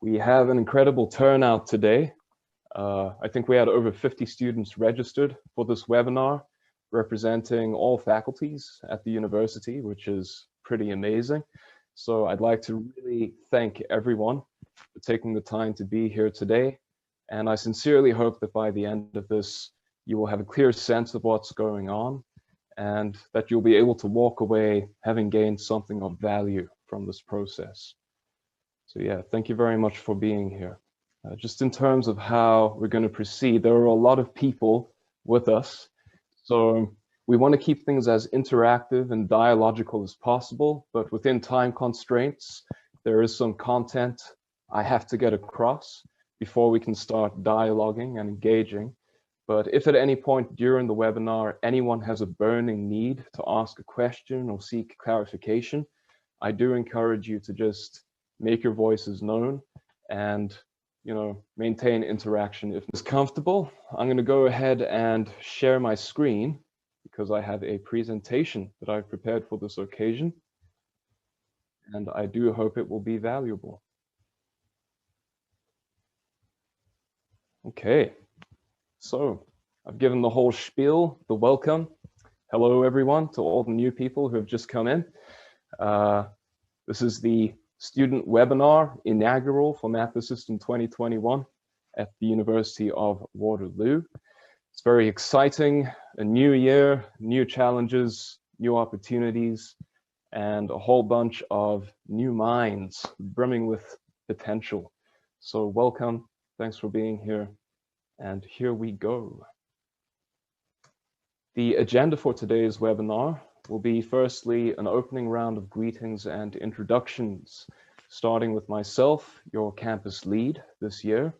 We have an incredible turnout today. I think we had over 50 students registered for this webinar, representing all faculties at the university, which is pretty amazing. So I'd like to really thank everyone for taking the time to be here today. And I sincerely hope that by the end of this, you will have a clear sense of what's going on and that you'll be able to walk away having gained something of value from this process. So yeah, thank you very much for being here. Just in terms of how we're going to proceed, there are a lot of people with us. So we want to keep things as interactive and dialogical as possible, but within time constraints, there is some content I have to get across before we can start dialoguing and engaging. But if at any point during the webinar, anyone has a burning need to ask a question or seek clarification, I do encourage you to just make your voices known and maintain interaction if it's comfortable. I'm going to go ahead and share my screen because I have a presentation that I've prepared for this occasion, and I do hope it will be valuable. Okay, so I've given the whole spiel, the welcome. Hello, everyone, to all the new people who have just come in. This is the student webinar inaugural for Math the System 2021 at the University of Waterloo. It's very exciting, a new year, new challenges, new opportunities, and a whole bunch of new minds brimming with potential. So welcome, thanks for being here, and here we go. The agenda for today's webinar will be firstly an opening round of greetings and introductions, starting with myself, your campus lead this year,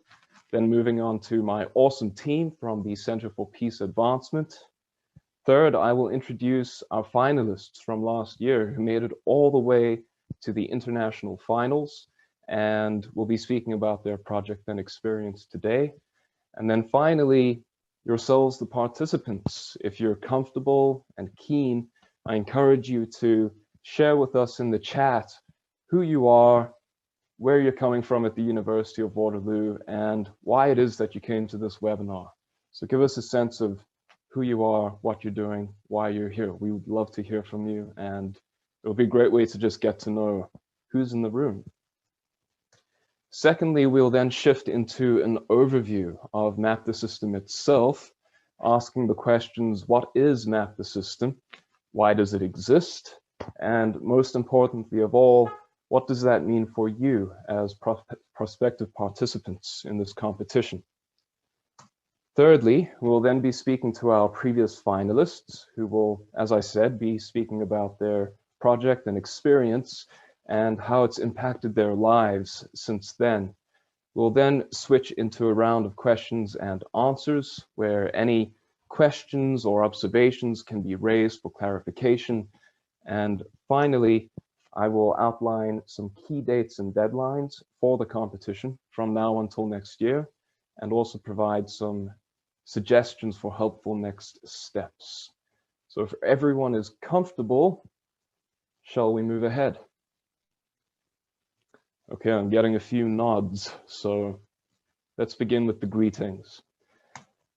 then moving on to my awesome team from the Center for Peace Advancement. Third, I will introduce our finalists from last year who made it all the way to the international finals and will be speaking about their project and experience today. And then finally, yourselves, the participants, if you're comfortable and keen, I encourage you to share with us in the chat who you are, where you're coming from at the University of Waterloo, and why it is that you came to this webinar. So give us a sense of who you are, what you're doing, why you're here. We would love to hear from you, and it'll be a great way to just get to know who's in the room. Secondly, we'll then shift into an overview of Math the System itself, asking the questions, what is Math the System? Why does it exist? And most importantly of all, what does that mean for you as prospective participants in this competition? Thirdly, we'll then be speaking to our previous finalists who will, as I said, be speaking about their project and experience and how it's impacted their lives since then. We'll then switch into a round of questions and answers where any questions or observations can be raised for clarification. And finally, I will outline some key dates and deadlines for the competition from now until next year, and also provide some suggestions for helpful next steps. So if everyone is comfortable, shall we move ahead? Okay, I'm getting a few nods, so let's begin with the greetings.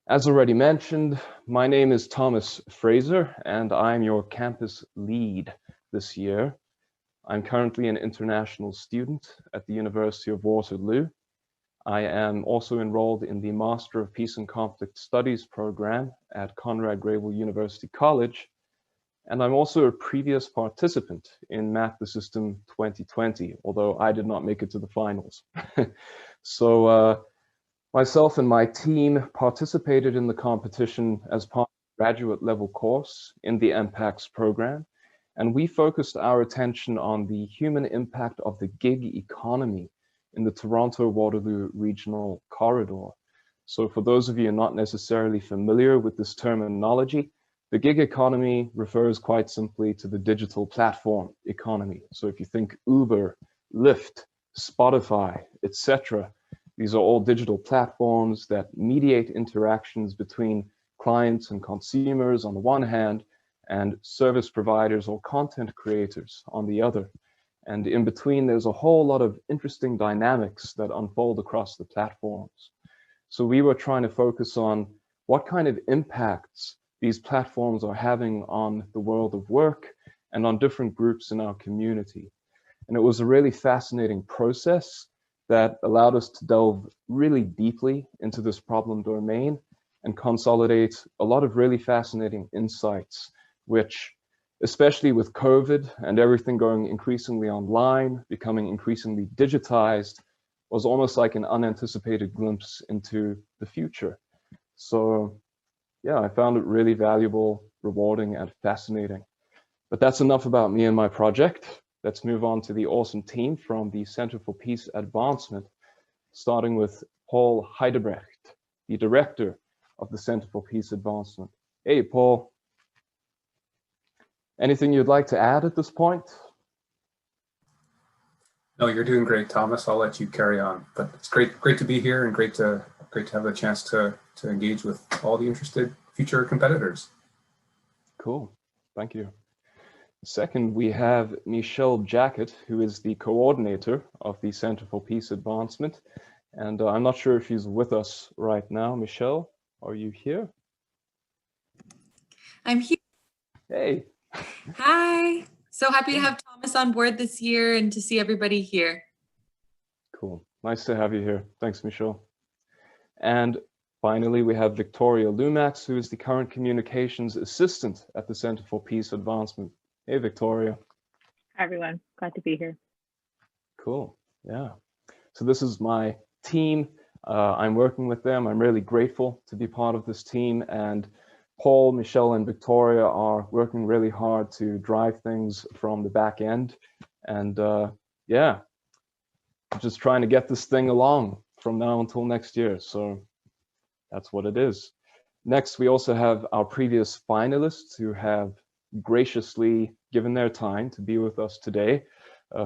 As already mentioned, my name is Thomas Fraser, and I'm your campus lead this year. I'm currently an international student at the University of Waterloo. I am also enrolled in the Master of Peace and Conflict Studies program at Conrad Grebel University College, and I'm also a previous participant in Math the System 2020, although I did not make it to the finals. So myself and my team participated in the competition as part of the graduate level course in the MPACS program, and we focused our attention on the human impact of the gig economy in the Toronto-Waterloo regional corridor. So for those of you not necessarily familiar with this terminology, the gig economy refers quite simply to the digital platform economy. So if you think Uber, Lyft, Spotify, etc., these are all digital platforms that mediate interactions between clients and consumers on the one hand, and service providers or content creators on the other. And in between, there's a whole lot of interesting dynamics that unfold across the platforms. So we were trying to focus on what kind of impacts these platforms are having on the world of work and on different groups in our community. And it was a really fascinating process that allowed us to delve really deeply into this problem domain and consolidate a lot of really fascinating insights, which, especially with COVID and everything going increasingly online, becoming increasingly digitized, was almost like an unanticipated glimpse into the future. So yeah, I found it really valuable, rewarding, and fascinating. But that's enough about me and my project. Let's move on to the awesome team from the Center for Peace Advancement, starting with Paul Heidebrecht, the director of the Center for Peace Advancement. Hey, Paul. Anything you'd like to add at this point? No, you're doing great, Thomas. I'll let you carry on. But it's great to be here and great to have the chance to engage with all the interested future competitors. Cool, thank you. Second, we have Michelle Jacket, who is the coordinator of the Center for Peace Advancement. And I'm not sure if she's with us right now. Michelle, are you here? I'm here. Hey. Hi. So happy to have Thomas on board this year and to see everybody here. Cool. Nice to have you here. Thanks, Michelle. And finally, we have Victoria Lumax, who is the current communications assistant at the Center for Peace Advancement. Hey, Victoria. Hi, everyone. Glad to be here. Cool. Yeah. So this is my team. I'm working with them. I'm really grateful to be part of this team. And Paul, Michelle, and Victoria are working really hard to drive things from the back end. And yeah, just trying to get this thing along from now until next year. So that's what it is. Next, we also have our previous finalists who have graciously given their time to be with us today.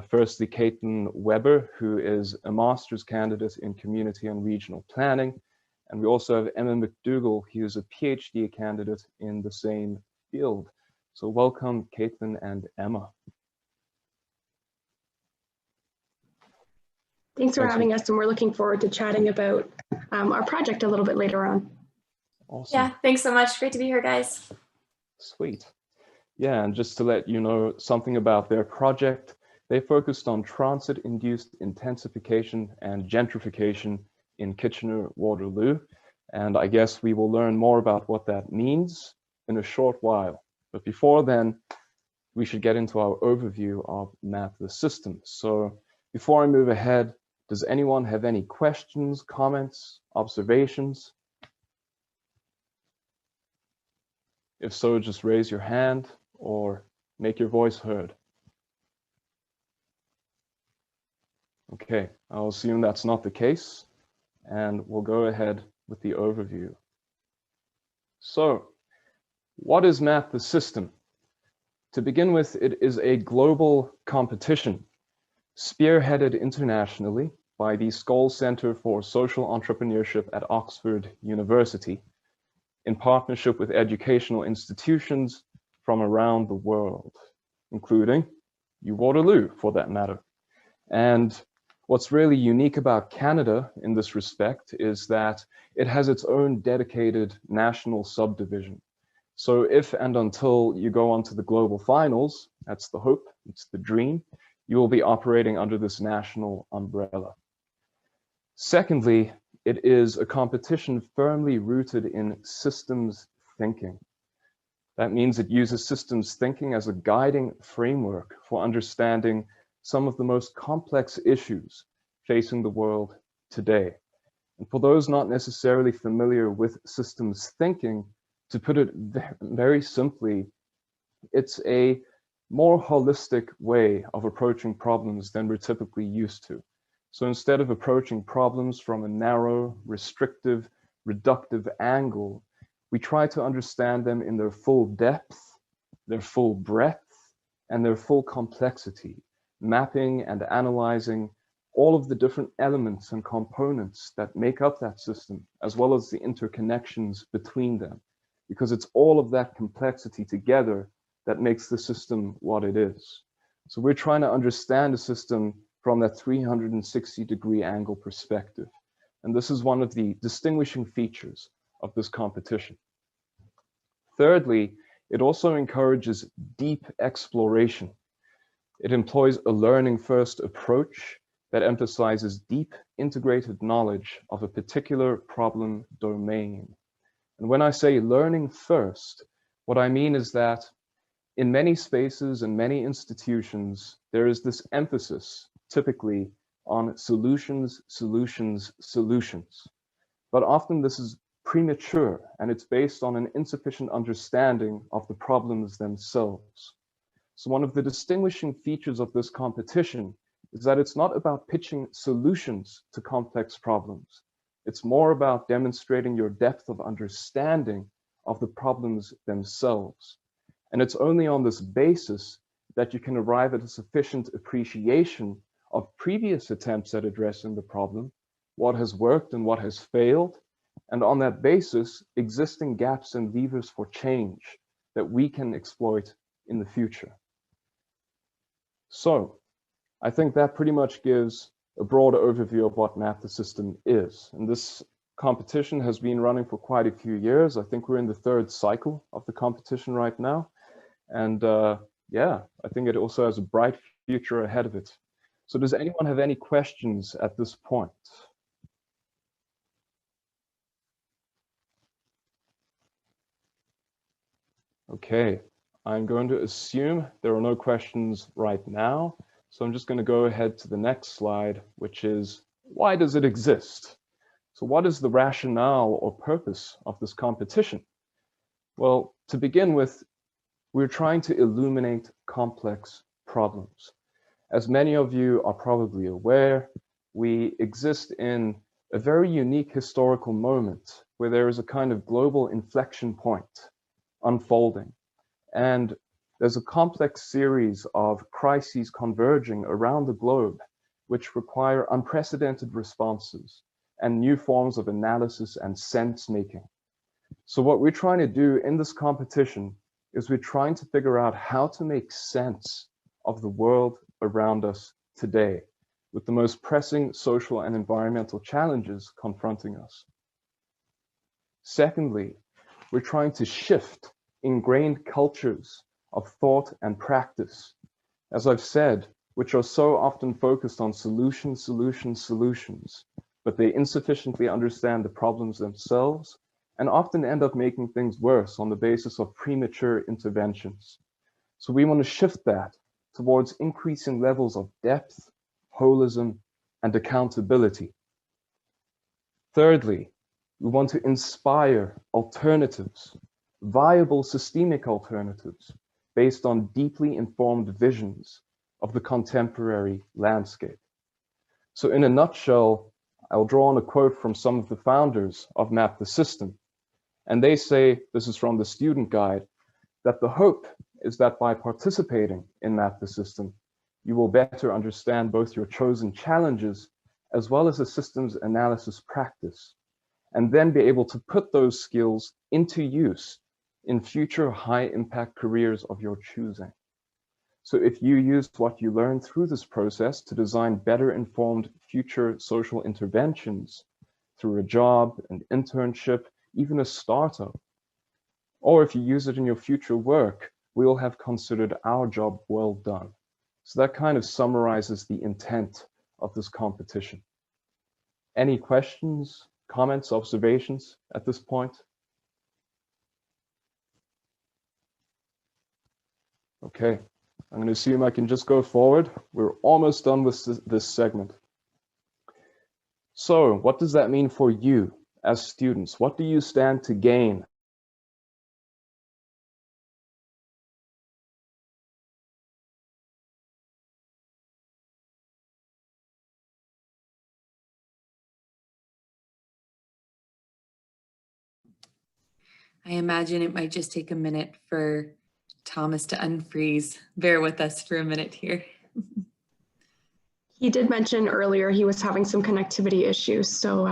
Firstly, Caitlin Weber, who is a master's candidate in community and regional planning. And we also have Emma McDougall, who is a PhD candidate in the same field. So welcome, Caitlin and Emma. Thanks for having us, and we're looking forward to chatting about our project a little bit later on. Awesome. Yeah, thanks so much. Great to be here, guys. Sweet. Yeah, and just to let you know something about their project, they focused on transit-induced intensification and gentrification in Kitchener-Waterloo. And I guess we will learn more about what that means in a short while. But before then, we should get into our overview of Map the System. So before I move ahead, does anyone have any questions, comments, observations? If so, just raise your hand or make your voice heard. Okay, I'll assume that's not the case, and we'll go ahead with the overview. So, what is Map the System? To begin with, it is a global competition spearheaded internationally by the Skoll Center for Social Entrepreneurship at Oxford University, in partnership with educational institutions from around the world, including Waterloo, for that matter. And what's really unique about Canada in this respect is that it has its own dedicated national subdivision. So if and until you go on to the global finals, that's the hope, it's the dream, you will be operating under this national umbrella. Secondly, it is a competition firmly rooted in systems thinking. That means it uses systems thinking as a guiding framework for understanding some of the most complex issues facing the world today. And for those not necessarily familiar with systems thinking, to put it very simply, it's a more holistic way of approaching problems than we're typically used to. So instead of approaching problems from a narrow, restrictive, reductive angle, we try to understand them in their full depth, their full breadth, and their full complexity, mapping and analyzing all of the different elements and components that make up that system, as well as the interconnections between them, because it's all of that complexity together that makes the system what it is. So we're trying to understand the system from that 360-degree angle perspective. And this is one of the distinguishing features of this competition. Thirdly, it also encourages deep exploration. It employs a learning-first approach that emphasizes deep integrated knowledge of a particular problem domain. And when I say learning first, what I mean is that in many spaces and many institutions, there is this emphasis typically on solutions, solutions, solutions. But often this is premature and it's based on an insufficient understanding of the problems themselves. So one of the distinguishing features of this competition is that it's not about pitching solutions to complex problems. It's more about demonstrating your depth of understanding of the problems themselves. And it's only on this basis that you can arrive at a sufficient appreciation of previous attempts at addressing the problem, what has worked and what has failed, and on that basis, existing gaps and levers for change that we can exploit in the future. So I think that pretty much gives a broad overview of what Map the System is. And this competition has been running for quite a few years. I think we're in the third cycle of the competition right now. And yeah, I think it also has a bright future ahead of it. So does anyone have any questions at this point? Okay, I'm going to assume there are no questions right now. So I'm just going to go ahead to the next slide, which is, why does it exist? So what is the rationale or purpose of this competition? Well, to begin with, we're trying to illuminate complex problems. As many of you are probably aware, we exist in a very unique historical moment where there is a kind of global inflection point unfolding. And there's a complex series of crises converging around the globe, which require unprecedented responses and new forms of analysis and sense making. So what we're trying to do in this competition is we're trying to figure out how to make sense of the world around us today, with the most pressing social and environmental challenges confronting us. Secondly, we're trying to shift ingrained cultures of thought and practice, as I've said, which are so often focused on solutions, solutions, solutions, but they insufficiently understand the problems themselves and often end up making things worse on the basis of premature interventions. So we want to shift that towards increasing levels of depth, holism, and accountability. Thirdly, we want to inspire alternatives, viable systemic alternatives based on deeply informed visions of the contemporary landscape. So in a nutshell, I'll draw on a quote from some of the founders of Map the System. And they say, this is from the student guide, that the hope is that by participating in Map the System, you will better understand both your chosen challenges as well as the system's analysis practice, and then be able to put those skills into use in future high-impact careers of your choosing. So if you use what you learned through this process to design better informed future social interventions through a job, an internship, even a startup, or if you use it in your future work, we will have considered our job well done. So that kind of summarizes the intent of this competition. Any questions, comments, observations at this point? Okay, I'm going to assume I can just go forward. We're almost done with this segment. So what does that mean for you as students? What do you stand to gain? I imagine it might just take a minute for Thomas to unfreeze. Bear with us for a minute here. He did mention earlier he was having some connectivity issues, so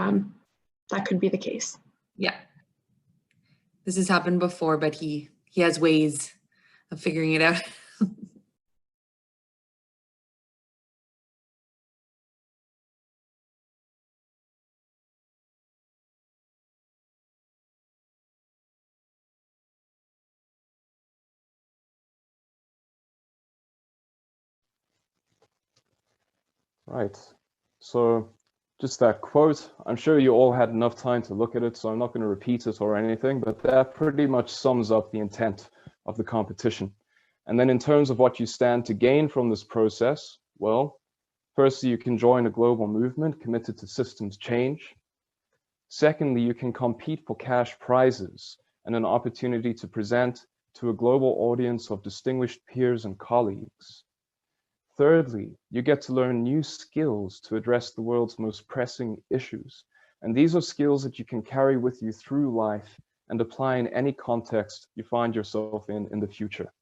that could be the case. Yeah. This has happened before, but he has ways of figuring it out. Right. So just that quote, I'm sure you all had enough time to look at it, so I'm not going to repeat it or anything, but that pretty much sums up the intent of the competition. And then in terms of what you stand to gain from this process, well, firstly, you can join a global movement committed to systems change. Secondly, you can compete for cash prizes and an opportunity to present to a global audience of distinguished peers and colleagues. Thirdly, you get to learn new skills to address the world's most pressing issues. And these are skills that you can carry with you through life and apply in any context you find yourself in the future.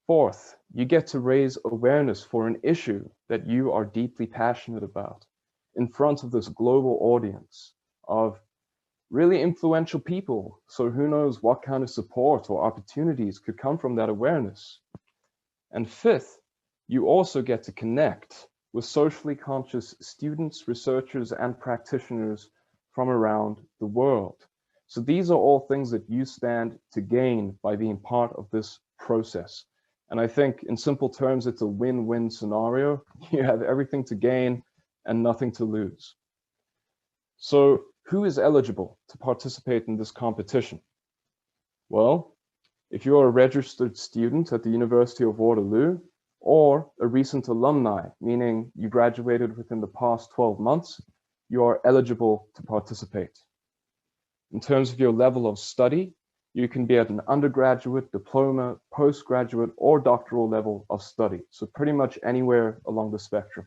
Fourth, you get to raise awareness for an issue that you are deeply passionate about in front of this global audience of really influential people. So who knows what kind of support or opportunities could come from that awareness. And fifth, you also get to connect with socially conscious students, researchers, and practitioners from around the world. So these are all things that you stand to gain by being part of this process. And I think in simple terms, it's a win-win scenario. You have everything to gain and nothing to lose. So who is eligible to participate in this competition? Well, if you're a registered student at the University of Waterloo, or a recent alumni, meaning you graduated within the past 12 months, you are eligible to participate. In terms of your level of study, you can be at an undergraduate, diploma, postgraduate, or doctoral level of study. So pretty much anywhere along the spectrum.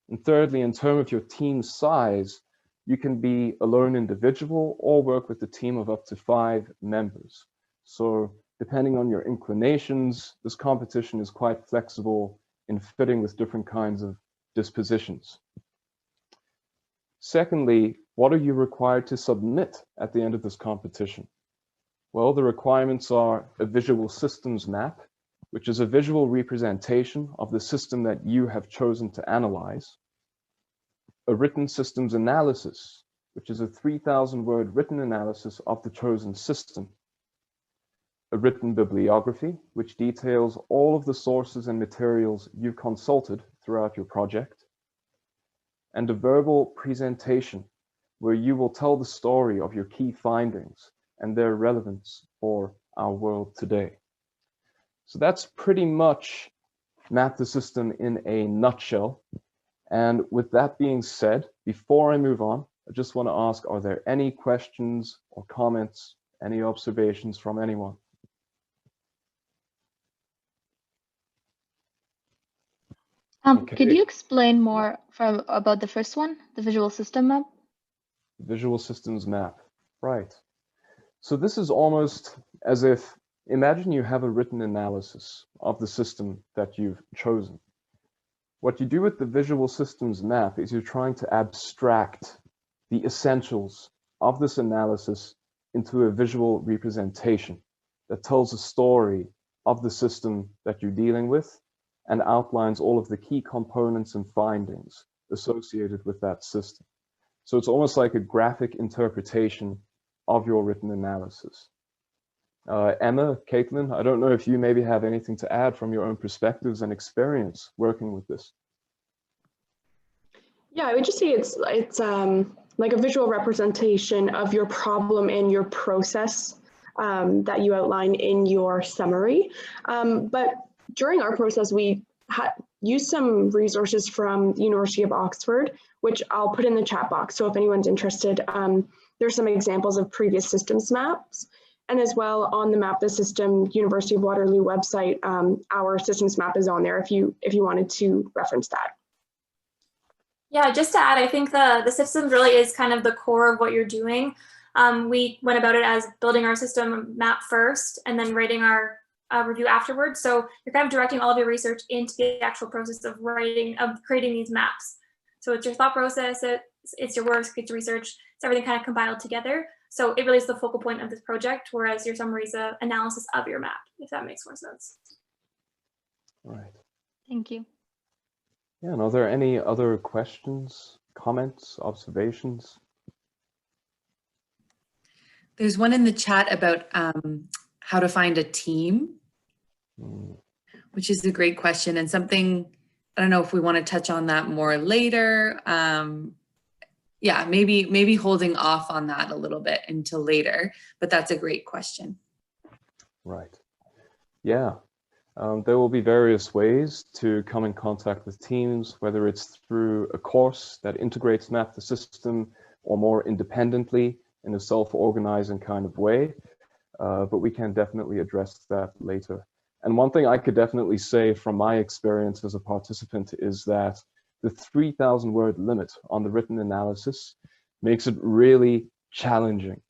And thirdly, in terms of your team size, you can be a lone individual or work with a team of up to 5 members. So depending on your inclinations, this competition is quite flexible in fitting with different kinds of dispositions. Secondly, what are you required to submit at the end of this competition? Well, the requirements are a visual systems map, which is a visual representation of the system that you have chosen to analyze. A written systems analysis, which is a 3,000-word written analysis of the chosen system. A written bibliography, which details all of the sources and materials you've consulted throughout your project. And a verbal presentation, where you will tell the story of your key findings and their relevance for our world today. So that's pretty much Map the System in a nutshell. And with that being said, before I move on, I just want to ask, are there any questions or comments, any observations from anyone? Okay. Could you explain more about the first one, the visual system map? Visual systems map, right. So this is almost as if, imagine you have a written analysis of the system that you've chosen. What you do with the visual systems map is you're trying to abstract the essentials of this analysis into a visual representation that tells a story of the system that you're dealing with and outlines all of the key components and findings associated with that system. So it's almost like a graphic interpretation of your written analysis. Emma, Caitlin, I don't know if you maybe have anything to add from your own perspectives and experience working with this. Yeah, I would just say it's like a visual representation of your problem and your process that you outline in your summary. But during our process, we used some resources from the University of Oxford, which I'll put in the chat box. So if anyone's interested, there's some examples of previous systems maps. And as well on the Map the System University of Waterloo website, our systems map is on there if you wanted to reference that. Yeah, just to add, I think the system really is kind of the core of what you're doing. We went about it as building our system map first and then writing our review afterwards. So you're kind of directing all of your research into the actual process of creating these maps. So it's your thought process, it's your work, it's research, it's everything kind of compiled together. So it really is the focal point of this project, whereas your summary is an analysis of your map, if that makes more sense. Right. Thank you. Yeah, and are there any other questions, comments, observations? There's one in the chat about how to find a team, which is a great question and something I don't know if we want to touch on that more later. Yeah, maybe holding off on that a little bit until later, but that's a great question. Right. Yeah. There will be various ways to come in contact with teams, whether it's through a course that integrates Map the System or more independently in a self-organizing kind of way. But we can definitely address that later. And one thing I could definitely say from my experience as a participant is that the 3,000 word limit on the written analysis makes it really challenging,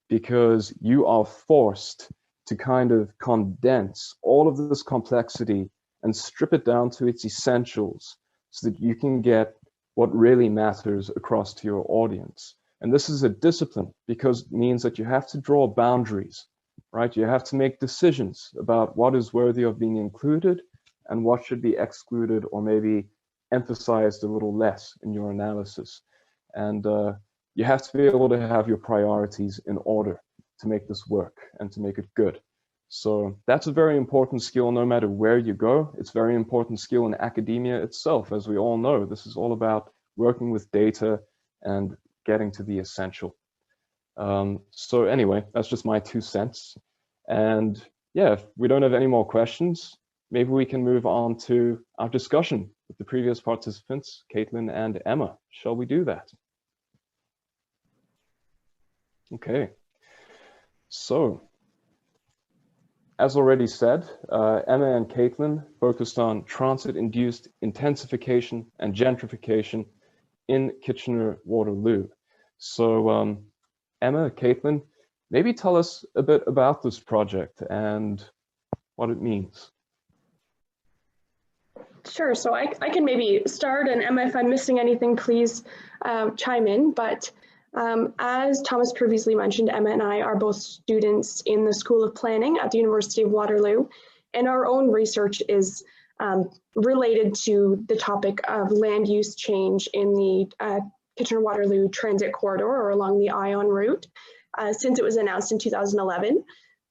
because you are forced to kind of condense all of this complexity and strip it down to its essentials so that you can get what really matters across to your audience. And this is a discipline because it means that you have to draw boundaries, right? You have to make decisions about what is worthy of being included and what should be excluded or maybe emphasized a little less in your analysis. And you have to be able to have your priorities in order to make this work and to make it good. So that's a very important skill no matter where you go. It's a very important skill in academia itself. As we all know, this is all about working with data and getting to the essential. So anyway, that's just my 2 cents. And yeah, if we don't have any more questions, maybe we can move on to our discussion with the previous participants, Caitlin and Emma. Shall we do that? Okay. So, as already said, Emma and Caitlin focused on transit-induced intensification and gentrification in Kitchener-Waterloo. So, Emma, Caitlin, maybe tell us a bit about this project and what it means. Sure, so I can maybe start, and Emma, if I'm missing anything, please chime in. But as Thomas previously mentioned, Emma and I are both students in the School of Planning at the University of Waterloo, and our own research is related to the topic of land use change in the Kitchener-Waterloo Transit Corridor, or along the ION route, since it was announced in 2011.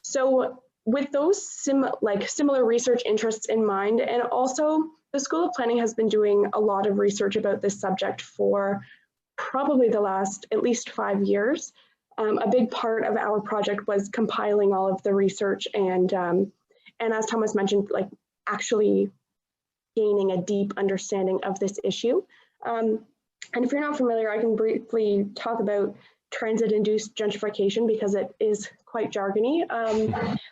So with those similar research interests in mind, and also the School of Planning has been doing a lot of research about this subject for probably the last at least 5 years. A big part of our project was compiling all of the research and as Thomas mentioned, like actually gaining a deep understanding of this issue. And if you're not familiar, I can briefly talk about transit-induced gentrification because it is quite jargony.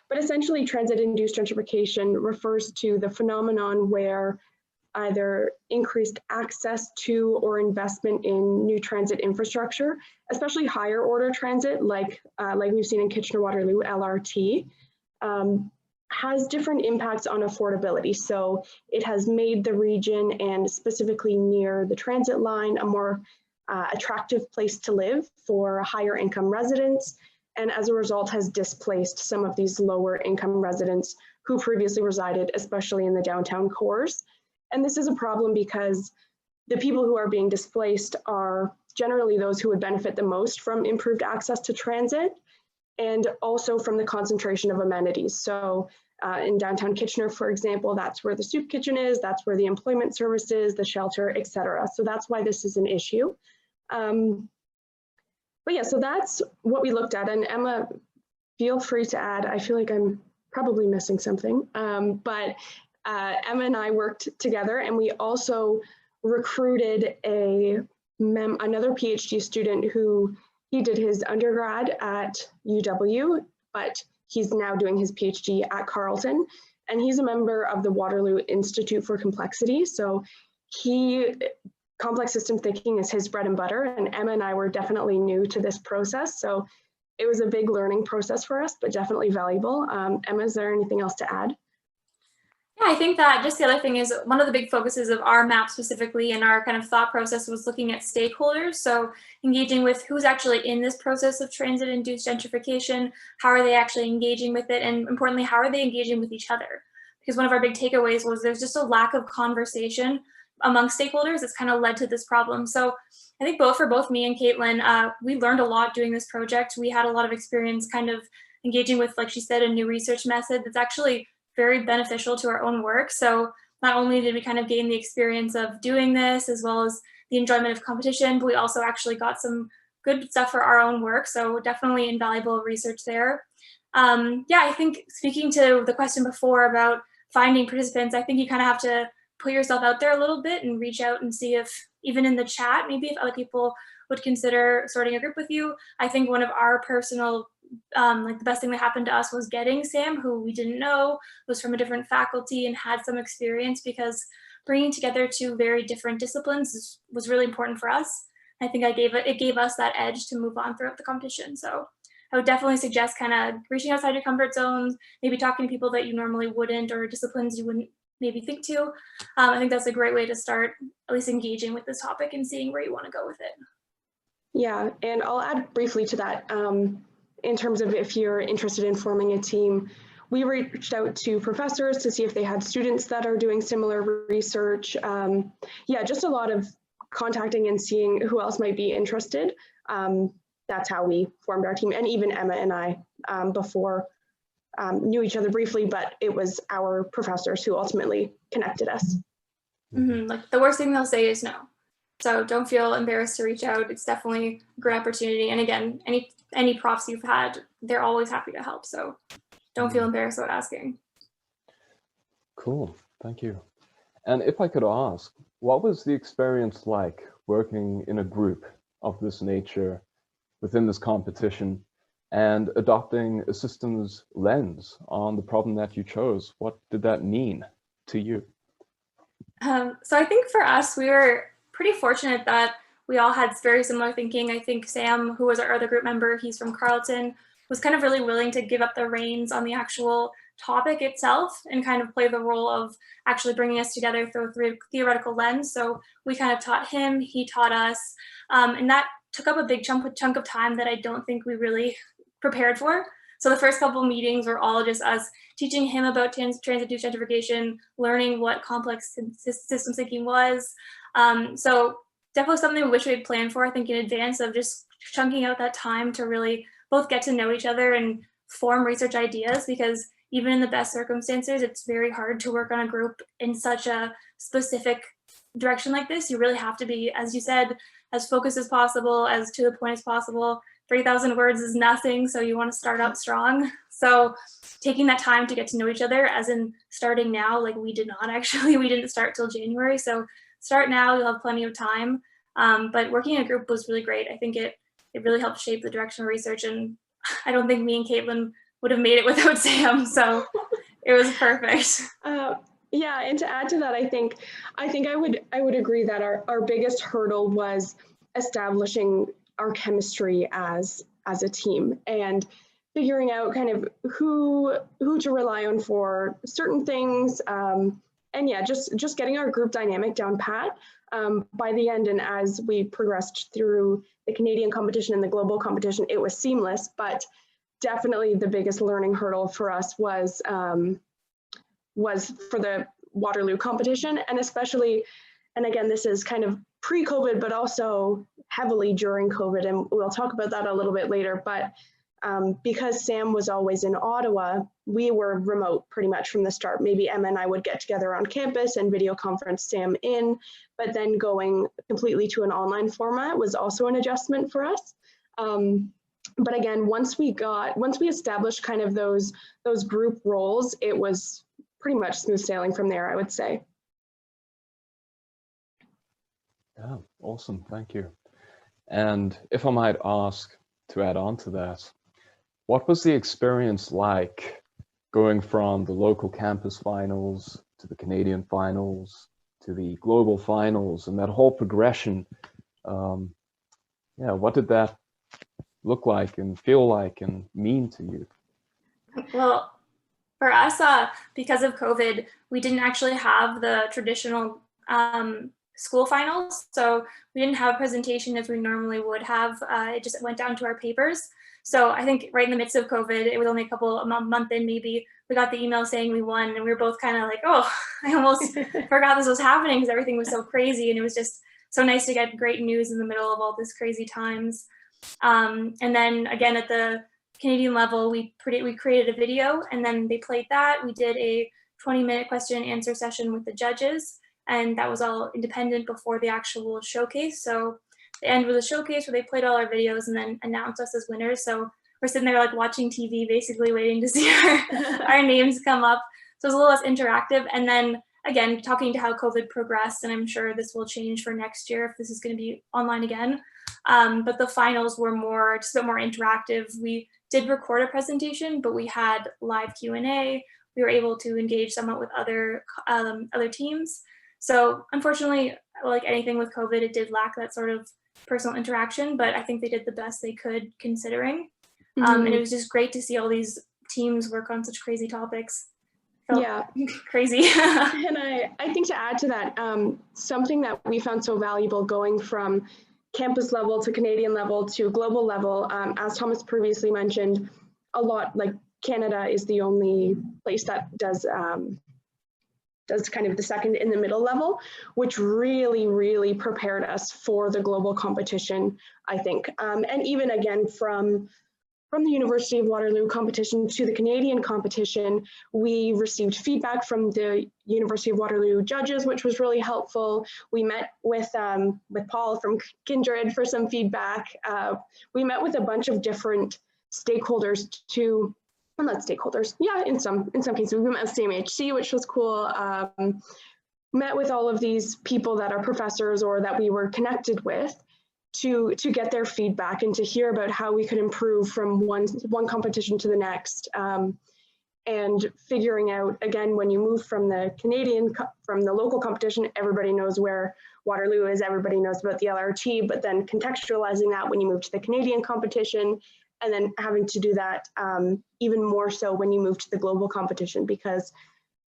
But essentially, transit-induced gentrification refers to the phenomenon where either increased access to or investment in new transit infrastructure, especially higher order transit, like we've seen in Kitchener-Waterloo, LRT, has different impacts on affordability. So it has made the region, and specifically near the transit line, a more attractive place to live for higher income residents, and as a result has displaced some of these lower income residents who previously resided, especially in the downtown cores. And this is a problem because the people who are being displaced are generally those who would benefit the most from improved access to transit, and also from the concentration of amenities. So in downtown Kitchener, for example, that's where the soup kitchen is, that's where the employment services, the shelter, etc. So that's why this is an issue. But yeah, so that's what we looked at. And Emma, feel free to add. I feel like I'm probably missing something. But Emma and I worked together, and we also recruited another PhD student who he did his undergrad at UW, but he's now doing his PhD at Carleton, and he's a member of the Waterloo Institute for Complexity. So complex system thinking is his bread and butter, and Emma and I were definitely new to this process. So it was a big learning process for us, but definitely valuable. Emma, is there anything else to add? Yeah, I think that just the other thing is one of the big focuses of our map specifically and our kind of thought process was looking at stakeholders. So engaging with who's actually in this process of transit-induced gentrification, how are they actually engaging with it, and importantly, how are they engaging with each other? Because one of our big takeaways was there's just a lack of conversation among stakeholders that's kind of led to this problem. So I think for both me and Caitlin, we learned a lot doing this project. We had a lot of experience kind of engaging with, like she said, a new research method that's actually very beneficial to our own work. So not only did we kind of gain the experience of doing this as well as the enjoyment of competition, but we also actually got some good stuff for our own work. So definitely invaluable research there. Yeah, I think speaking to the question before about finding participants, I think you kind of have to put yourself out there a little bit and reach out and see if, even in the chat, maybe if other people would consider sorting a group with you. I think one of our personal, like the best thing that happened to us was getting Sam, who we didn't know, was from a different faculty and had some experience, because bringing together two very different disciplines was really important for us. I think it gave us that edge to move on throughout the competition. So I would definitely suggest kind of reaching outside your comfort zones, maybe talking to people that you normally wouldn't, or disciplines you wouldn't maybe think to. I think that's a great way to start at least engaging with this topic and seeing where you want to go with it. Yeah, and I'll add briefly to that. In terms of if you're interested in forming a team, we reached out to professors to see if they had students that are doing similar research. Yeah, just a lot of contacting and seeing who else might be interested. That's how we formed our team. And even Emma and I before knew each other briefly, but it was our professors who ultimately connected us. Like the worst thing they'll say is no. So don't feel embarrassed to reach out. It's definitely a great opportunity. And again, any profs you've had, they're always happy to help. So don't feel embarrassed about asking. Cool, thank you. And if I could ask, what was the experience like working in a group of this nature within this competition and adopting a systems lens on the problem that you chose? What did that mean to you? So I think for us, we were pretty fortunate that we all had very similar thinking. I think Sam, who was our other group member, he's from Carleton, was kind of really willing to give up the reins on the actual topic itself and kind of play the role of actually bringing us together through a theoretical lens. So we kind of taught him, he taught us, and that took up a big chunk of time that I don't think we really prepared for. So the first couple of meetings were all just us teaching him about transit-induced gentrification, learning what complex systems thinking was. So definitely something we wish we had planned for, I think, in advance, of just chunking out that time to really both get to know each other and form research ideas, because even in the best circumstances, it's very hard to work on a group in such a specific direction like this. You really have to be, as you said, as focused as possible, as to the point as possible. 3,000 words is nothing, so you want to start out strong. So taking that time to get to know each other, as in starting now, like we did not actually, we didn't start till January. So start now, you'll have plenty of time. But working in a group was really great. I think it really helped shape the direction of research, and I don't think me and Caitlin would have made it without Sam. So it was perfect. Yeah, and to add to that, I think I would agree that our biggest hurdle was establishing our chemistry as a team and figuring out kind of who to rely on for certain things. And yeah, just getting our group dynamic down pat. By the end, and as we progressed through the Canadian competition and the global competition, it was seamless, but definitely the biggest learning hurdle for us was for the Waterloo competition, and especially, and again, this is kind of pre-COVID, but also heavily during COVID, and we'll talk about that a little bit later, but because Sam was always in Ottawa, we were remote pretty much from the start. Maybe Emma and I would get together on campus and video conference Sam in, but then going completely to an online format was also an adjustment for us. But again, once we established kind of those group roles, it was pretty much smooth sailing from there, I would say. Yeah, awesome, thank you. And if I might ask, to add on to that, what was the experience like going from the local campus finals to the Canadian finals to the global finals, and that whole progression? Yeah, what did that look like and feel like and mean to you? Well, for us, because of COVID, we didn't actually have the traditional school finals. So we didn't have a presentation as we normally would have. It just went down to our papers. So I think right in the midst of COVID, it was only a month in maybe, we got the email saying we won, and we were both kind of like, oh, I almost forgot this was happening because everything was so crazy. And it was just so nice to get great news in the middle of all this crazy times. And then again, at the Canadian level, we created a video, and then they played that. We did a 20-minute question and answer session with the judges. And that was all independent before the actual showcase. So the end was a showcase where they played all our videos and then announced us as winners. So we're sitting there like watching TV, basically waiting to see our names come up. So it was a little less interactive. And then again, talking to how COVID progressed, and I'm sure this will change for next year if this is going to be online again. But the finals were just a bit more interactive. We did record a presentation, but we had live Q&A. We were able to engage somewhat with other teams. So unfortunately, like anything with COVID, it did lack that sort of personal interaction, but I think they did the best they could considering. And it was just great to see all these teams work on such crazy topics. Felt crazy. And I think to add to that, something that we found so valuable going from campus level to Canadian level to global level, as Thomas previously mentioned, a lot like Canada is the only place that does kind of the second in the middle level, which really prepared us for the global competition, I think. And even again, from the University of Waterloo competition to the Canadian competition, we received feedback from the University of Waterloo judges, which was really helpful. We met with Paul from Kindred for some feedback. We met with a bunch of different stakeholders well, not stakeholders, yeah, in some cases. We met with CMHC, which was cool. Met with all of these people that are professors or that we were connected with to get their feedback and to hear about how we could improve from one competition to the next. And figuring out, again, when you move from the local competition, everybody knows where Waterloo is, everybody knows about the LRT, but then contextualizing that when you move to the Canadian competition, and then having to do that even more so when you move to the global competition, because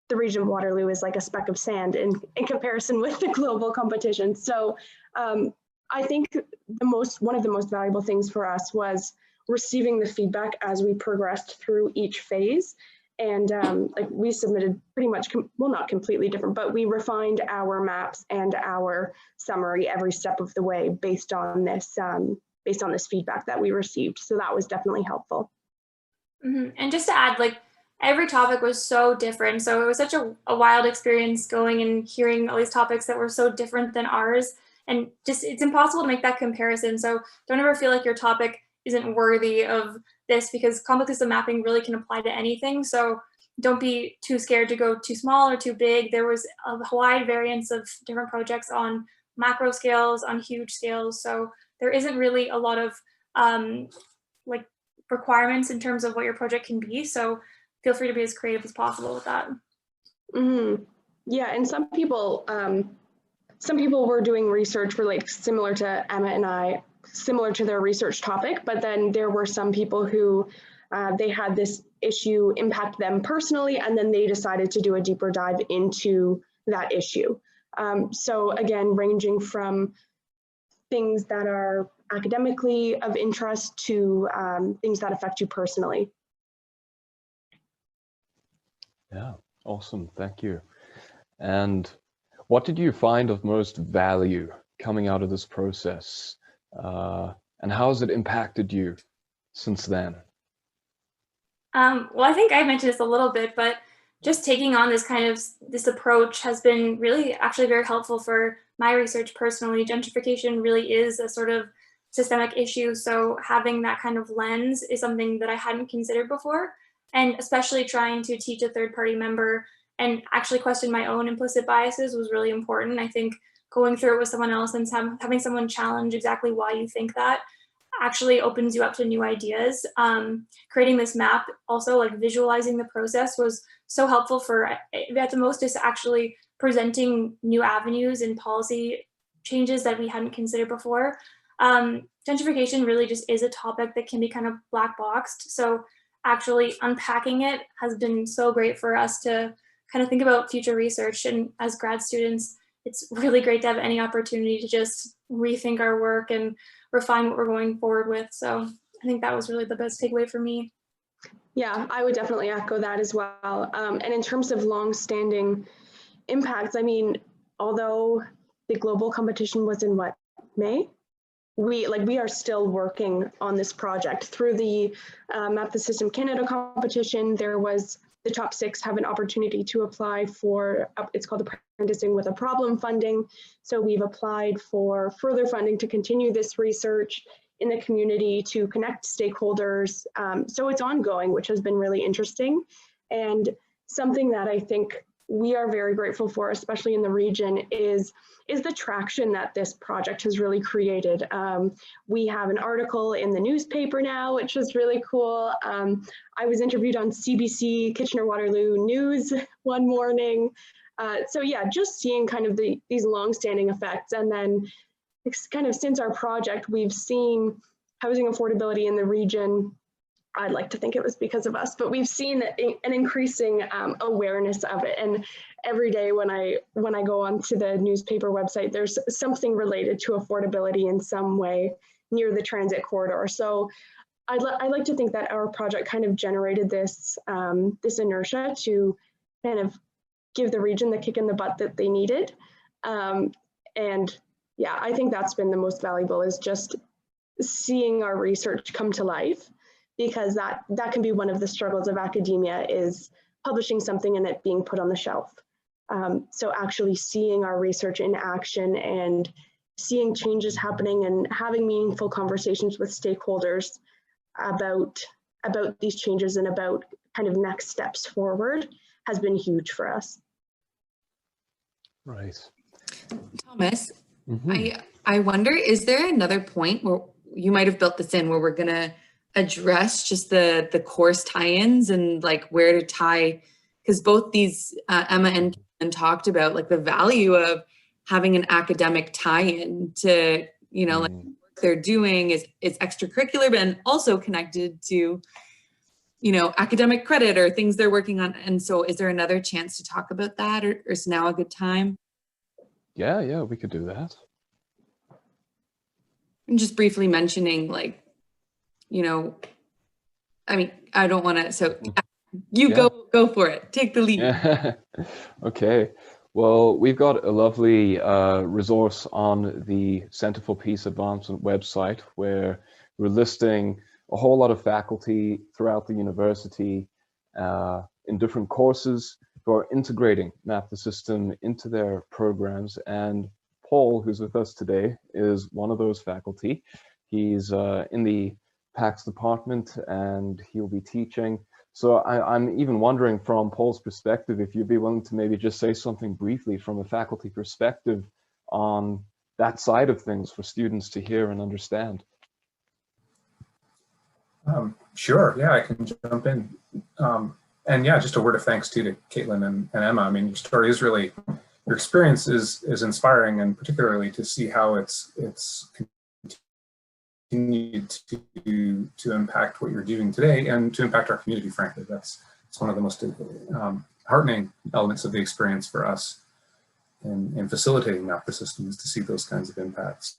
the region of Waterloo is like a speck of sand in comparison with the global competition. So I think one of the most valuable things for us was receiving the feedback as we progressed through each phase. And like we submitted pretty much, well, not completely different, but we refined our maps and our summary every step of the way based on this feedback that we received. So that was definitely helpful. And just to add, like every topic was so different. So it was such a wild experience going and hearing all these topics that were so different than ours. And just, it's impossible to make that comparison. So don't ever feel like your topic isn't worthy of this, because complex system mapping really can apply to anything. So don't be too scared to go too small or too big. There was a wide variance of different projects on macro scales, on huge scales. So there isn't really a lot of like requirements in terms of what your project can be. So feel free to be as creative as possible with that. Yeah, and some people were doing research for like similar to Emma and I, similar to their research topic, but then there were some people who they had this issue impact them personally, and then they decided to do a deeper dive into that issue. So again, ranging from things that are academically of interest to things that affect you personally. Yeah, awesome, thank you. And what did you find of most value coming out of this process? And how has it impacted you since then? Well, I think I mentioned this a little bit, but just taking on this approach has been really actually very helpful for my research personally. Gentrification really is a sort of systemic issue. So having that kind of lens is something that I hadn't considered before. And especially trying to teach a third-party member and actually question my own implicit biases was really important. I think going through it with someone else and having someone challenge exactly why you think that actually opens you up to new ideas. Creating this map, also like visualizing the process, was so helpful for, at the most, is actually presenting new avenues and policy changes that we hadn't considered before. Gentrification really just is a topic that can be kind of black boxed. So actually unpacking it has been so great for us to kind of think about future research. And as grad students, it's really great to have any opportunity to just rethink our work and refine what we're going forward with. So I think that was really the best takeaway for me. Yeah, I would definitely echo that as well. And in terms of long-standing impacts, I mean, although the global competition was in May? We are still working on this project. Through the Map the System Canada competition, there was the top 6 have an opportunity to apply for, it's called Apprenticing with a Problem funding. So we've applied for further funding to continue this research in the community, to connect stakeholders. So it's ongoing, which has been really interesting. And something that I think we are very grateful for, especially in the region, is the traction that this project has really created. We have an article in the newspaper now, which is really cool. I was interviewed on CBC Kitchener-Waterloo News one morning. So yeah, just seeing kind of these long-standing effects. And then it's kind of since our project, we've seen housing affordability in the region. I'd like to think it was because of us, but we've seen an increasing awareness of it. And every day when I go onto the newspaper website, there's something related to affordability in some way near the transit corridor. So I'd like to think that our project kind of generated this, this inertia to kind of give the region the kick in the butt that they needed. And yeah, I think that's been the most valuable, is just seeing our research come to life, because that can be one of the struggles of academia, is publishing something and it being put on the shelf. So actually seeing our research in action and seeing changes happening and having meaningful conversations with stakeholders about these changes and about kind of next steps forward has been huge for us. Right. Thomas, I wonder, is there another point where you might have built this in, where we're gonna address just the course tie-ins and like where to tie, because both these Emma and talked about like the value of having an academic tie-in to, you know, like what they're doing is extracurricular, but and also connected to, you know, academic credit or things they're working on. And so is there another chance to talk about that, or is now a good time? Yeah, we could do that. And just briefly mentioning, like, you know, I mean, I don't want to, so you go for it. Take the lead. Yeah. Okay. Well, we've got a lovely resource on the Center for Peace Advancement website, where we're listing a whole lot of faculty throughout the university in different courses who are integrating Map the System into their programs. And Paul, who's with us today, is one of those faculty. He's in the PACS department, and he'll be teaching. So I'm even wondering, from Paul's perspective, if you'd be willing to maybe just say something briefly from a faculty perspective on that side of things for students to hear and understand. Sure, yeah, I can jump in. And yeah, just a word of thanks to Caitlin and Emma. I mean, your story is really, your experience is inspiring, and particularly to see how it's continued to impact what you're doing today and to impact our community, frankly. It's one of the most heartening elements of the experience for us in facilitating Map the System, is to see those kinds of impacts.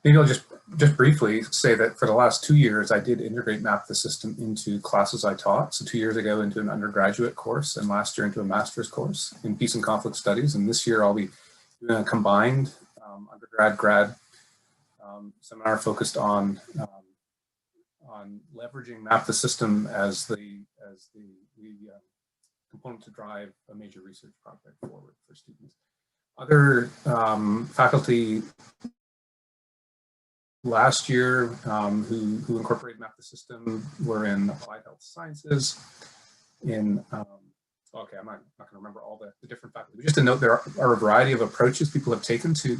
Maybe I'll just briefly say that for the last 2 years, I did integrate Map the System into classes I taught. So 2 years ago into an undergraduate course, and last year into a master's course in Peace and Conflict Studies. And this year I'll be doing a combined undergrad-grad seminar focused on leveraging Map the System as the component to drive a major research project forward for students. Other faculty last year who incorporated Map the System were in applied health sciences, in okay, I'm not going to remember all the different faculty, but just to note, there are a variety of approaches people have taken to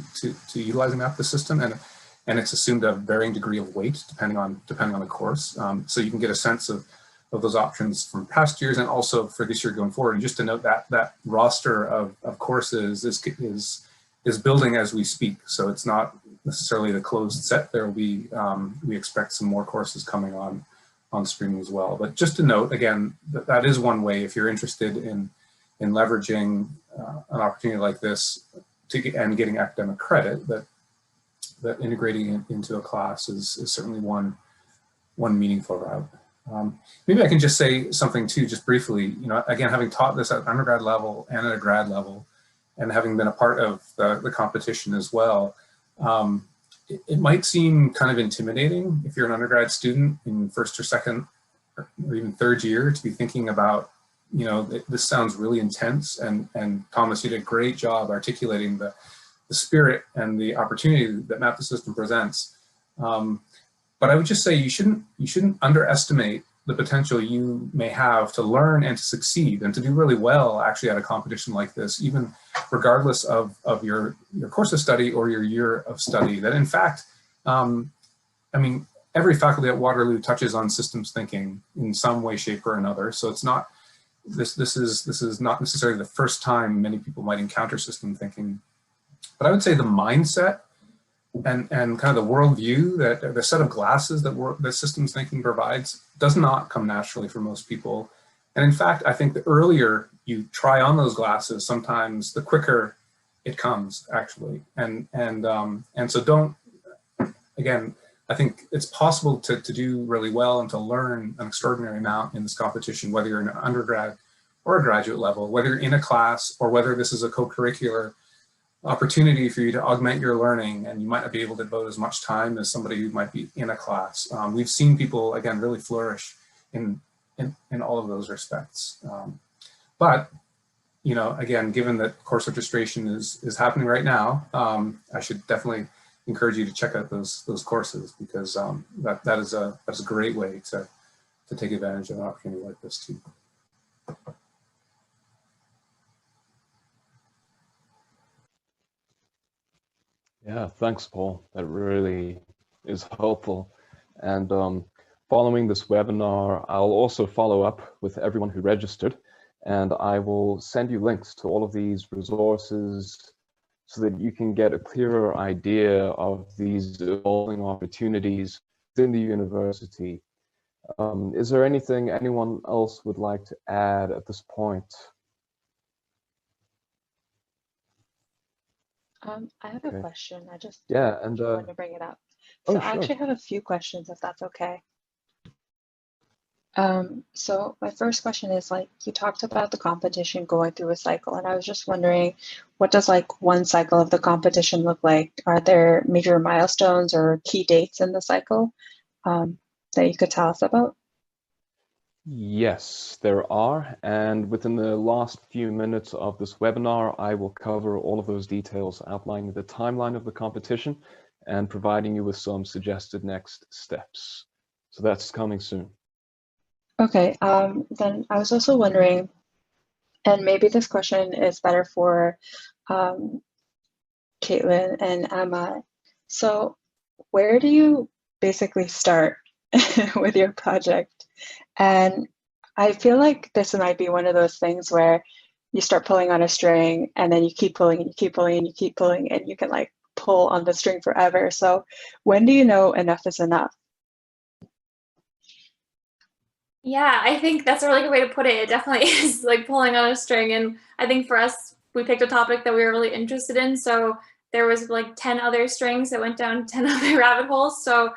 utilizing Map the System, and it's assumed a varying degree of weight depending on the course. So you can get a sense of those options from past years and also for this year going forward. And just to note that roster of courses is building as we speak. So it's not necessarily the closed set. There will be, we expect some more courses coming on stream as well. But just to note, again, that is one way, if you're interested in leveraging an opportunity like this and getting academic credit, that integrating it into a class is certainly one meaningful route. Maybe I can just say something too, just briefly, you know, again, having taught this at undergrad level and at a grad level, and having been a part of the competition as well, it might seem kind of intimidating if you're an undergrad student in first or second or even third year to be thinking about, you know, this sounds really intense, and Thomas, you did a great job articulating the spirit and the opportunity that Map the System presents. But I would just say you shouldn't underestimate the potential you may have to learn and to succeed and to do really well actually at a competition like this, even regardless of your course of study or your year of study. That in fact, I mean, every faculty at Waterloo touches on systems thinking in some way, shape, or another. So it's not, this is not necessarily the first time many people might encounter system thinking. But I would say the mindset and kind of the worldview, that the set of glasses that systems thinking provides, does not come naturally for most people. And in fact, I think the earlier you try on those glasses, sometimes the quicker it comes actually. And so don't, again, I think it's possible to do really well and to learn an extraordinary amount in this competition, whether you're in an undergrad or a graduate level, whether you're in a class or whether this is a co-curricular opportunity for you to augment your learning, and you might not be able to devote as much time as somebody who might be in a class. We've seen people, again, really flourish in all of those respects. But, you know, again, given that course registration is happening right now, I should definitely encourage you to check out those courses, because that's a great way to take advantage of an opportunity like this too. Yeah, thanks, Paul. That really is helpful. And following this webinar, I'll also follow up with everyone who registered, and I will send you links to all of these resources so that you can get a clearer idea of these evolving opportunities within the university. Is there anything anyone else would like to add at this point? I have a question. I just and wanted to bring it up. oh, So I sure. actually have a few questions, if that's okay. So my first question is, like, you talked about the competition going through a cycle, and I was just wondering, what does like one cycle of the competition look like? Are there major milestones or key dates in the cycle that you could tell us about? Yes, there are, and within the last few minutes of this webinar, I will cover all of those details, outlining the timeline of the competition and providing you with some suggested next steps. So that's coming soon. Okay, then I was also wondering, and maybe this question is better for Caitlin and Emma. So where do you basically start with your project? And I feel like this might be one of those things where you start pulling on a string and then you keep pulling and you keep pulling and you keep pulling, and you can like pull on the string forever. So when do you know enough is enough? Yeah, I think that's a really good way to put it. It definitely is like pulling on a string. And I think for us, we picked a topic that we were really interested in. So there was like 10 other strings that went down 10 other rabbit holes. So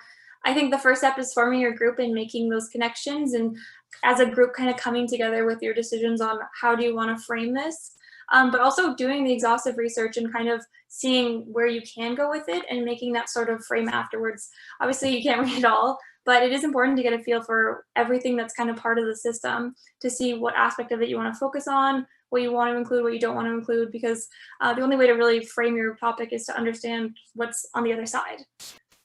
I think the first step is forming your group and making those connections, and as a group kind of coming together with your decisions on how do you want to frame this, but also doing the exhaustive research and kind of seeing where you can go with it and making that sort of frame afterwards. Obviously you can't read it all, but it is important to get a feel for everything that's kind of part of the system, to see what aspect of it you want to focus on, what you want to include, what you don't want to include, because the only way to really frame your topic is to understand what's on the other side.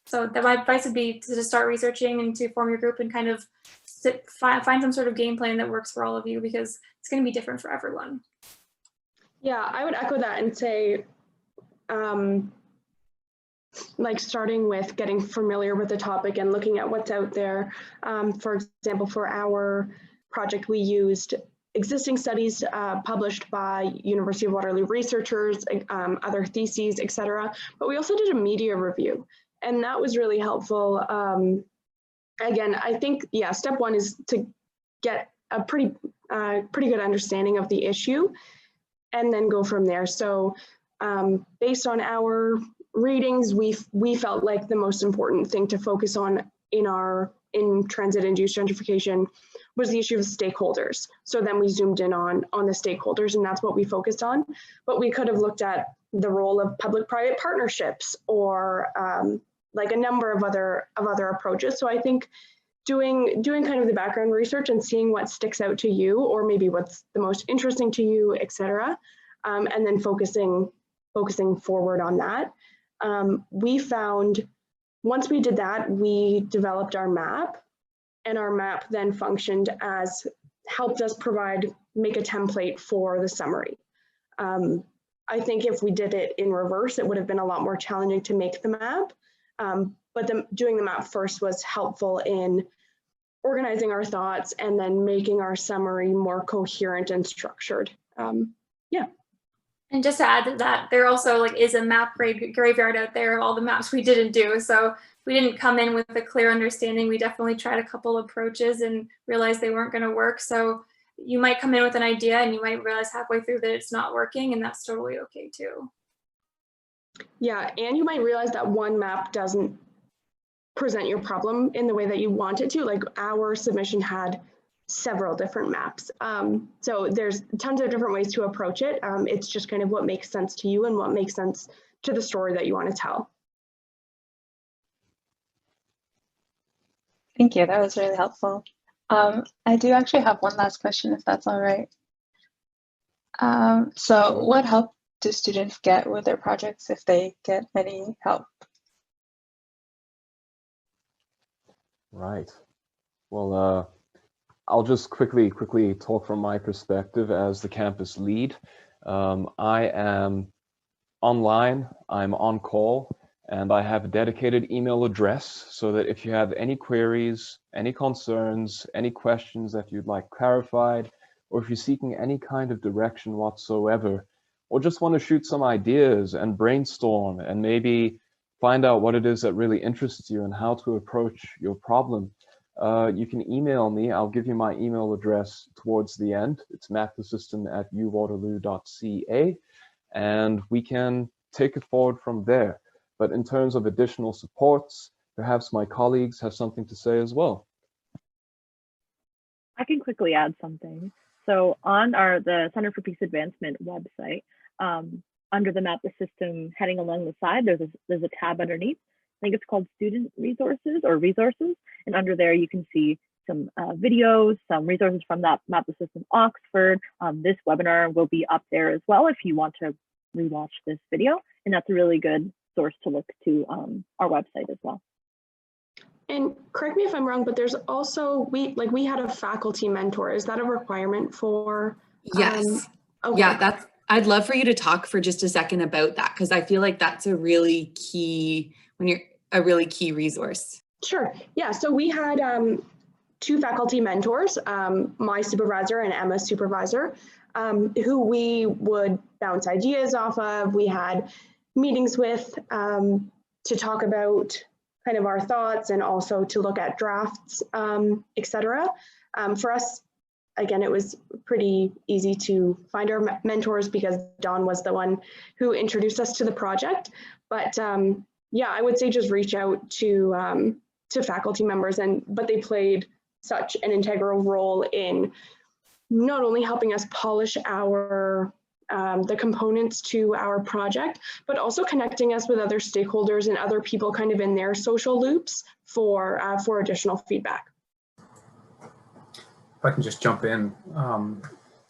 So my advice would be to just start researching and to form your group and kind of find some sort of game plan that works for all of you, because it's going to be different for everyone. Yeah, I would echo that and say, like starting with getting familiar with the topic and looking at what's out there. For example, for our project, we used existing studies published by University of Waterloo researchers, other theses, etc. But we also did a media review, and that was really helpful. Again, I think, yeah, step one is to get a pretty good understanding of the issue, and then go from there. So based on our readings, we felt like the most important thing to focus on in transit-induced gentrification was the issue of stakeholders. So then we zoomed in on the stakeholders, and that's what we focused on. But we could have looked at the role of public-private partnerships, or like a number of other approaches. So I think doing kind of the background research and seeing what sticks out to you, or maybe what's the most interesting to you, etc. And then focusing forward on that. We found once we did that, we developed our map, and our map then functioned as helped us make a template for the summary. I think if we did it in reverse, it would have been a lot more challenging to make the map. But doing the map first was helpful in organizing our thoughts and then making our summary more coherent and structured. Yeah. And just to add to that, there also is a map graveyard out there of all the maps we didn't do. So we didn't come in with a clear understanding. We definitely tried a couple approaches and realized they weren't going to work. So you might come in with an idea and you might realize halfway through that it's not working, and that's totally okay too. Yeah, and you might realize that one map doesn't present your problem in the way that you want it to. Like our submission had several different maps. So there's tons of different ways to approach it. It's just kind of what makes sense to you and what makes sense to the story that you want to tell. Thank you, that was really helpful. I do actually have one last question, if that's all right. So what help do students get with their projects, if they get any help? Right. Well, I'll just quickly talk from my perspective as the campus lead. I am online, I'm on call, and I have a dedicated email address so that if you have any queries, any concerns, any questions that you'd like clarified, or if you're seeking any kind of direction whatsoever, or just want to shoot some ideas and brainstorm and maybe find out what it is that really interests you and how to approach your problem, you can email me. I'll give you my email address towards the end. It's maththesystem@uwaterloo.ca, and we can take it forward from there. But in terms of additional supports, perhaps my colleagues have something to say as well. I can quickly add something. So on the Center for Peace Advancement website, under the Map the System heading along the side, there's a tab underneath. I think it's called Student Resources or Resources. And under there, you can see some videos, some resources from that Map the System Oxford. This webinar will be up there as well if you want to rewatch this video. And that's a really good source to look to our website as well. And correct me if I'm wrong, but there's also, we had a faculty mentor. Is that a requirement for? Yes. Okay. Yeah, I'd love for you to talk for just a second about that, because I feel like that's a really key resource. Sure. Yeah. So we had two faculty mentors, my supervisor and Emma's supervisor, who we would bounce ideas off of. We had meetings with to talk about kind of our thoughts and also to look at drafts, etc. For us, again, it was pretty easy to find our mentors because Dawn was the one who introduced us to the project. But yeah, I would say just reach out to faculty members, but they played such an integral role in not only helping us polish the components to our project, but also connecting us with other stakeholders and other people kind of in their social loops for additional feedback. If I can just jump in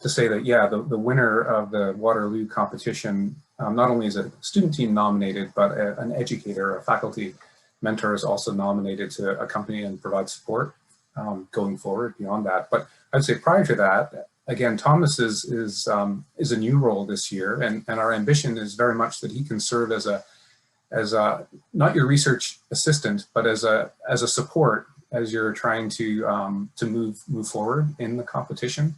to say that, yeah, the winner of the Waterloo competition, not only is a student team nominated, but an educator, a faculty mentor is also nominated to accompany and provide support going forward beyond that. But I'd say prior to that, again, Thomas is a new role this year, and our ambition is very much that he can serve as a not your research assistant, but as a support as you're trying to move forward in the competition.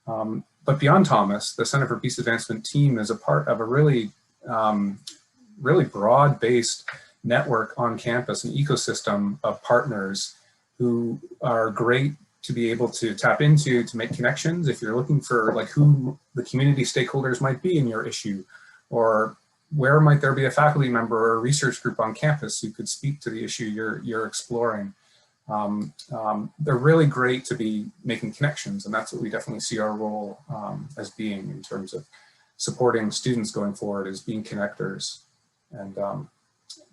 But beyond Thomas, the Center for Peace Advancement team is a part of a really broad-based network on campus, an ecosystem of partners who are great to be able to tap into, to make connections. If you're looking for who the community stakeholders might be in your issue, or where might there be a faculty member or a research group on campus who could speak to the issue you're exploring. They're really great to be making connections, and that's what we definitely see our role as being in terms of supporting students going forward, as being connectors. And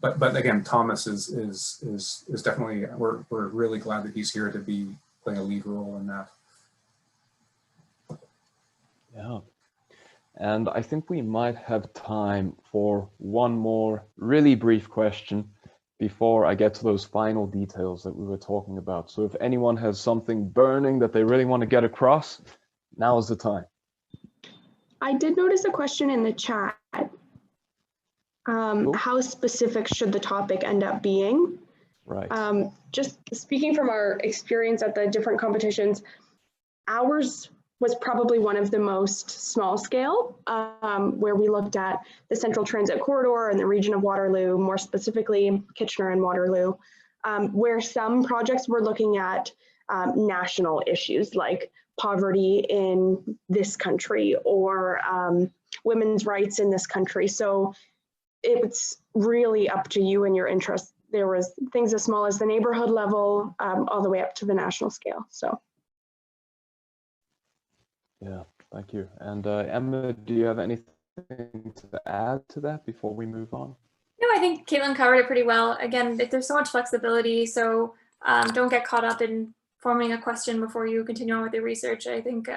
but again, Thomas is definitely, we're really glad that he's here to be playing a lead role in that. Yeah. And I think we might have time for one more really brief question before I get to those final details that we were talking about. So if anyone has something burning that they really want to get across, now is the time. I did notice a question in the chat. Cool. How specific should the topic end up being? Right. Just speaking from our experience at the different competitions, ours was probably one of the most small scale, where we looked at the Central Transit Corridor and the region of Waterloo, more specifically Kitchener and Waterloo, where some projects were looking at national issues like poverty in this country or women's rights in this country. So it's really up to you and your interests. There was things as small as the neighborhood level, all the way up to the national scale. So. Yeah, thank you. And Emma, do you have anything to add to that before we move on? No, I think Caitlin covered it pretty well. Again, there's so much flexibility, so don't get caught up in forming a question before you continue on with your research. I think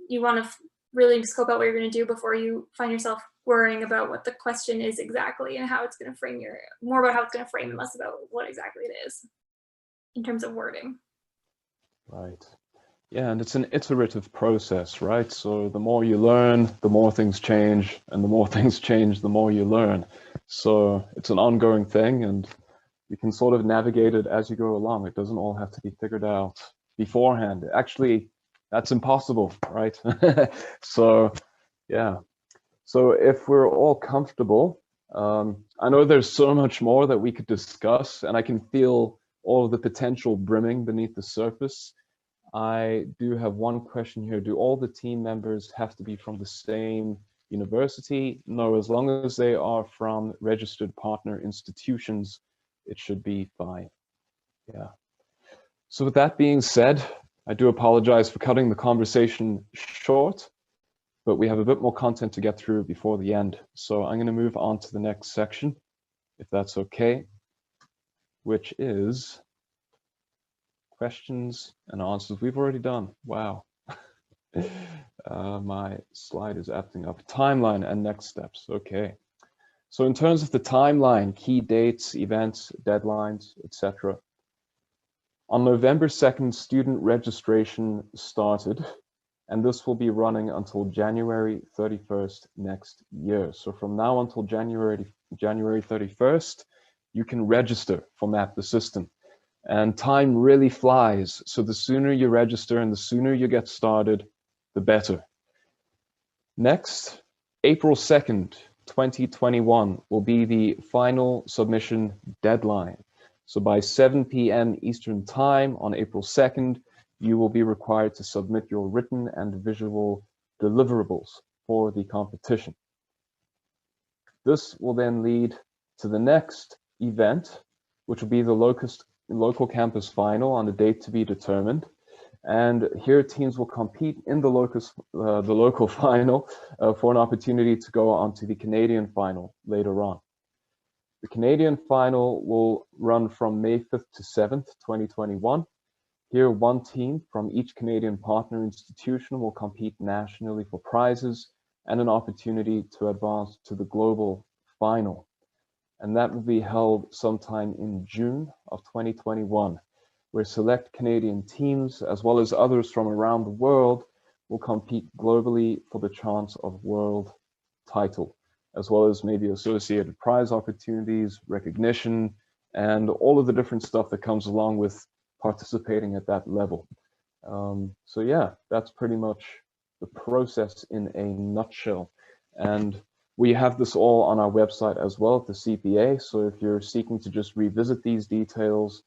you want to really scope out what you're going to do before you find yourself worrying about what the question is exactly and how it's going to frame more about how it's going to frame and less about what exactly it is in terms of wording. Right. Yeah, and it's an iterative process, right? So the more you learn, the more things change, and the more things change, the more you learn. So it's an ongoing thing, and you can sort of navigate it as you go along. It doesn't all have to be figured out beforehand. Actually, that's impossible, right? So, yeah. So if we're all comfortable, I know there's so much more that we could discuss, and I can feel all of the potential brimming beneath the surface. I do have one question here. Do all the team members have to be from the same university? No, as long as they are from registered partner institutions, it should be fine. Yeah. So with that being said, I do apologize for cutting the conversation short, but we have a bit more content to get through before the end. So I'm going to move on to the next section, if that's okay, which is questions and answers. We've already done. Wow. My slide is acting up. Timeline and next steps. Okay. So in terms of the timeline, key dates, events, deadlines, etc. On November 2nd, student registration started, and this will be running until January 31st next year. So from now until January 31st, you can register for Map the System. And time really flies. So the sooner you register and the sooner you get started, the better. Next, April 2nd, 2021 will be the final submission deadline. So by 7 p.m. Eastern Time on April 2nd, you will be required to submit your written and visual deliverables for the competition. This will then lead to the next event, which will be the local campus final on a date to be determined. And here teams will compete in the local final for an opportunity to go on to the Canadian final later on. The Canadian final will run from May 5th to 7th, 2021. Here, one team from each Canadian partner institution will compete nationally for prizes and an opportunity to advance to the global final. And that will be held sometime in June of 2021, where select Canadian teams, as well as others from around the world, will compete globally for the chance of world title, as well as maybe associated prize opportunities, recognition, and all of the different stuff that comes along with participating at that level. So yeah, that's pretty much the process in a nutshell. And we have this all on our website as well at the CPA. So if you're seeking to just revisit these details,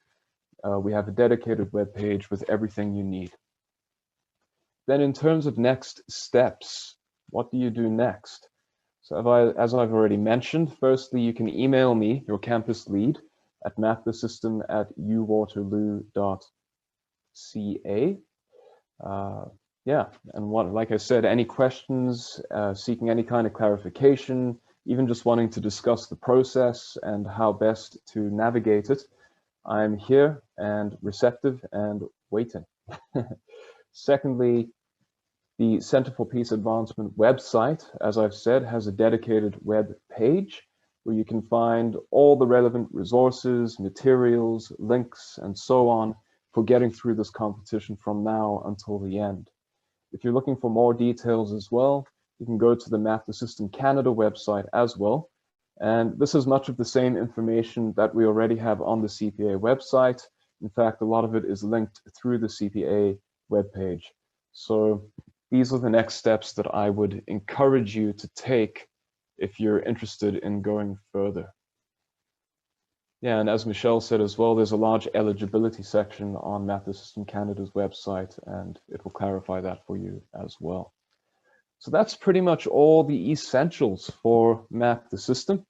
we have a dedicated webpage with everything you need. Then in terms of next steps, what do you do next? So as I've already mentioned, firstly, you can email me, your campus lead, at mapthesystem@uwaterloo.ca. Yeah, and like I said, any questions, seeking any kind of clarification, even just wanting to discuss the process and how best to navigate it, I'm here and receptive and waiting. Secondly, the Center for Peace Advancement website, as I've said, has a dedicated web page where you can find all the relevant resources, materials, links, and so on for getting through this competition from now until the end. If you're looking for more details as well, you can go to the Map the System Canada website as well. And this is much of the same information that we already have on the CPA website. In fact, a lot of it is linked through the CPA webpage. So these are the next steps that I would encourage you to take if you're interested in going further. Yeah, and as Michelle said as well, there's a large eligibility section on Map the System Canada's website, and it will clarify that for you as well. So that's pretty much all the essentials for Map the System.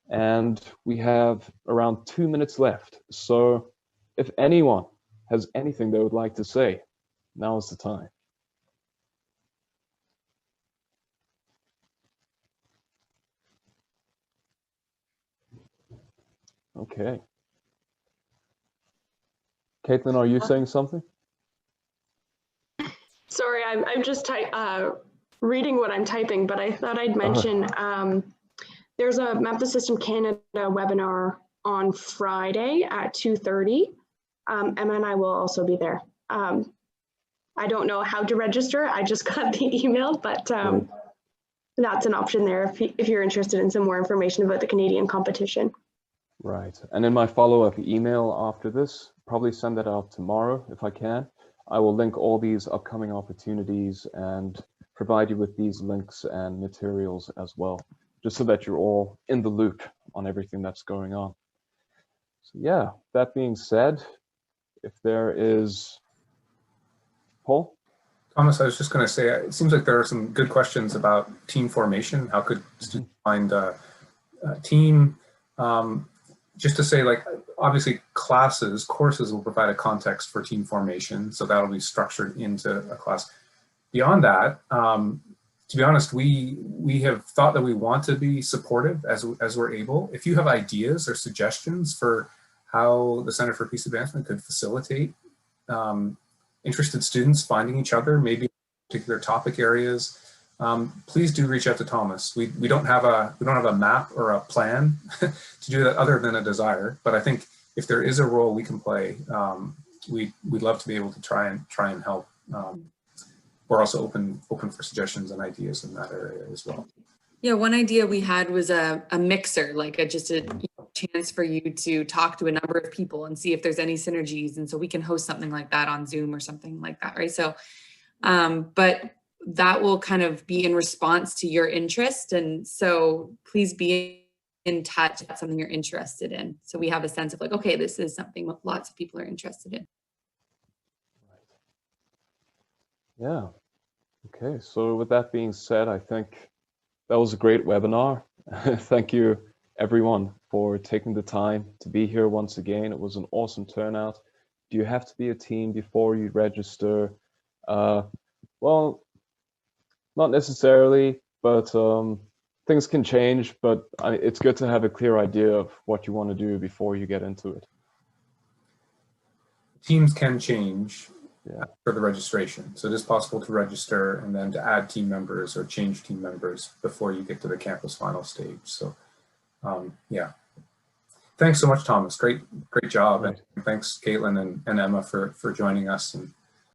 And we have around 2 minutes left. So if anyone has anything they would like to say, now is the time. Okay. Caitlin, are you saying something? Sorry, I'm just reading what I'm typing, but I thought I'd mention there's a Map the System Canada webinar on Friday at 2:30. Emma and I will also be there. I don't know how to register. I just got the email, but that's an option there if you're interested in some more information about the Canadian competition. Right. And in my follow-up email after this, probably send that out tomorrow if I can. I will link all these upcoming opportunities and provide you with these links and materials as well, just so that you're all in the loop on everything that's going on. So yeah, that being said, if there is, Paul? Thomas, I was just going to say, it seems like there are some good questions about team formation. How could students find a team? Just to say, like, obviously courses will provide a context for team formation, so that'll be structured into a class. Beyond that, to be honest, we have thought that we want to be supportive as we're able. If you have ideas or suggestions for how the Center for Peace Advancement could facilitate interested students finding each other, maybe particular topic areas, please do reach out to Thomas. We don't have a map or a plan to do that other than a desire. But I think if there is a role we can play, we'd love to be able to try and help. We're also open for suggestions and ideas in that area as well. Yeah, one idea we had was a mixer, like just a chance for you to talk to a number of people and see if there's any synergies. And so we can host something like that on Zoom or something like that, right? So, but that will kind of be in response to your interest. And so please be in touch if that's something you're interested in. So we have a sense of like, okay, this is something lots of people are interested in. Yeah. Okay. So with that being said, I think that was a great webinar. Thank you everyone for taking the time to be here once again. It was an awesome turnout. Do you have to be a team before you register? Well, not necessarily, but things can change, but it's good to have a clear idea of what you want to do before you get into it. Teams can change for the registration. So it is possible to register and then to add team members or change team members before you get to the campus final stage. So yeah. Thanks so much, Thomas. Great job. Right. And thanks, Caitlin and Emma for joining us and